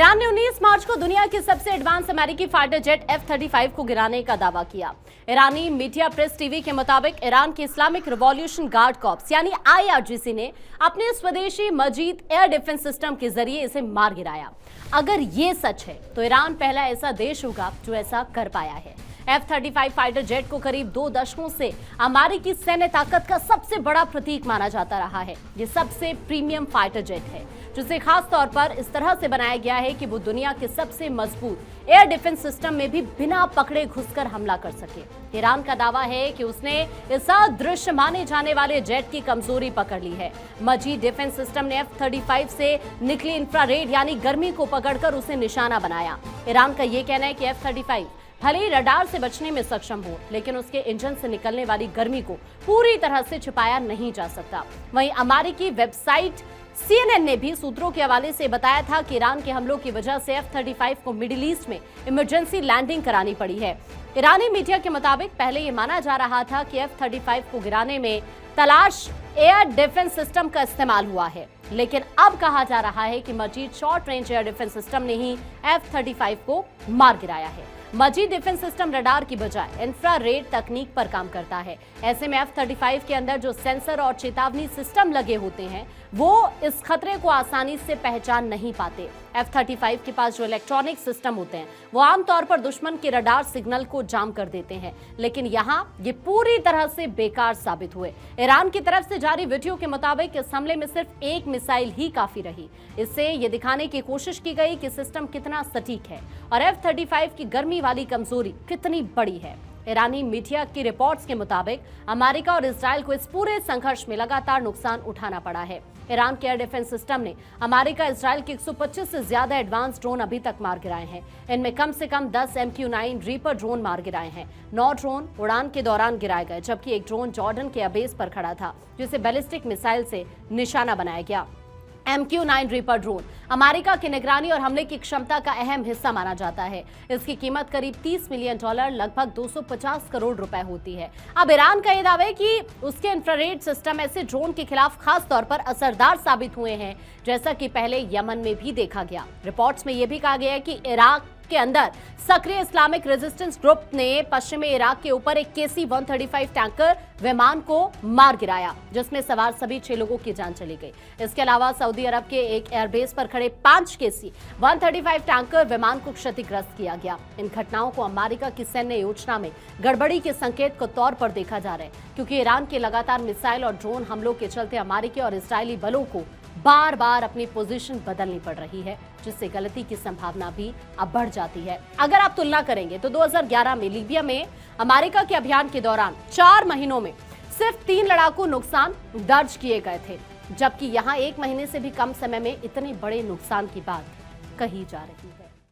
Iran ने 19 मार्च को दुनिया के सबसे एडवांस अमेरिकी फाइटर जेट F-35 को गिराने का दावा किया। ईरानी मीडिया प्रेस टीवी के मुताबिक ईरान के इस्लामिक रिवॉल्यूशन गार्ड कॉर्प्स यानी IRGC ने अपने स्वदेशी मजीद एयर डिफेंस सिस्टम के जरिए इसे मार गिराया। अगर ये सच है तो ईरान पहला ऐसा देश होगा जो ऐसा कर पाया है। F-35 फाइटर जेट को करीब 2 दशकों से अमेरिकी सैन्य ताकत का सबसे बड़ा प्रतीक माना जाता रहा है। ये सबसे प्रीमियम फाइटर जेट है जिसे खास तौर पर इस तरह से बनाया गया है कि वो दुनिया के सबसे मजबूत एयर डिफेंस सिस्टम में भी बिना पकड़े घुसकर हमला कर सके। ईरान का दावा है कि उसने इस अदृश्य माने जाने वाले जेट की कमजोरी पकड़ ली है। मजीद डिफेंस सिस्टम ने F-35 से निकली इंफ्रारेड यानी गर्मी को पकड़कर उसे निशाना बनाया। ईरान का ये कहना है कि F-35 भले ही रडार से बचने में सक्षम हो, लेकिन उसके इंजन से निकलने वाली गर्मी को पूरी तरह से छिपाया नहीं जा सकता। वहीं अमेरिकी वेबसाइट CNN ने भी सूत्रों के हवाले से बताया था कि ईरान के हमलों की वजह से F-35 को मिडिल ईस्ट में इमरजेंसी लैंडिंग करानी पड़ी है। ईरानी मीडिया के मुताबिक पहले ये माना जा रहा था कि F-35 को गिराने में तलाश एयर डिफेंस सिस्टम का इस्तेमाल हुआ है, लेकिन अब कहा जा रहा है कि Majid short range air defence system ने ही F-35 को मार गिराया है। मजीद डिफेंस सिस्टम रडार की बजाय इंफ्रारेड तकनीक पर काम करता है। ऐसे में F-35 के अंदर जो सेंसर और चेतावनी सिस्टम लगे होते हैं वो इस खतरे को आसानी से पहचान नहीं पाते। F-35 के पास जो इलेक्ट्रॉनिक सिस्टम होते हैं वो आमतौर पर दुश्मन के रडार सिग्नल को जाम कर देते हैं, लेकिन यहाँ ये पूरी तरह से बेकार साबित हुए। ईरान की तरफ से जारी वीडियो के मुताबिक इस हमले में सिर्फ एक मिसाइल ही काफी रही। इससे ये दिखाने की कोशिश की गई कि सिस्टम कितना सटीक है और F-35 की गर्मी वाली कमजोरी कितनी बड़ी है। ईरानी मीडिया की रिपोर्ट्स के मुताबिक अमेरिका और इजराइल को इस पूरे संघर्ष में लगातार नुकसान उठाना पड़ा है। ईरान के एयर डिफेंस सिस्टम ने अमेरिका इजराइल के 125 से ज्यादा एडवांस ड्रोन अभी तक मार गिराए हैं। इनमें कम से कम 10 MQ-9 रीपर ड्रोन मार गिराए हैं। 9 ड्रोन उड़ान के दौरान गिराए गए, जबकि एक ड्रोन जॉर्डन के अबेस पर खड़ा था जिसे बैलिस्टिक मिसाइल से निशाना बनाया गया। MQ-9 रीपर ड्रोन अमेरिका की निगरानी और हमले की क्षमता का अहम हिस्सा माना जाता है। इसकी कीमत करीब $30 मिलियन लगभग 250 करोड़ रुपए होती है। अब ईरान का यह दावा है कि उसके इंफ्रारेड सिस्टम ऐसे ड्रोन के खिलाफ खास तौर पर असरदार साबित हुए हैं, जैसा कि पहले यमन में भी देखा गया। रिपोर्ट्स में यह भी कहा गया है कि इराक के अंदर सक्रिय इस्लामिक रेजिस्टेंस ग्रुप ने पश्चिमी इराक के ऊपर एक KC-135 टैंकर विमान को मार गिराया, जिसमें सवार सभी 6 लोगों की जान चली गई। इसके अलावा सऊदी अरब के एक एयरबेस पर खड़े 5 KC-135 टैंकर विमान को क्षतिग्रस्त किया गया। इन घटनाओं को अमेरिका की सैन्य योजना में गड़बड़ी के संकेत के तौर पर देखा जा रहा है, क्योंकि ईरान के लगातार मिसाइल और ड्रोन हमलों के चलते अमेरिकी और इजरायली बलों को बार बार अपनी पोजीशन बदलनी पड़ रही है, जिससे गलती की संभावना भी अब बढ़ जाती है। अगर आप तुलना करेंगे तो 2011 में लीबिया में अमेरिका के अभियान के दौरान 4 महीनों में सिर्फ 3 लड़ाकू नुकसान दर्ज किए गए थे, जबकि यहाँ 1 महीने से भी कम समय में इतने बड़े नुकसान की बात कही जा रही है।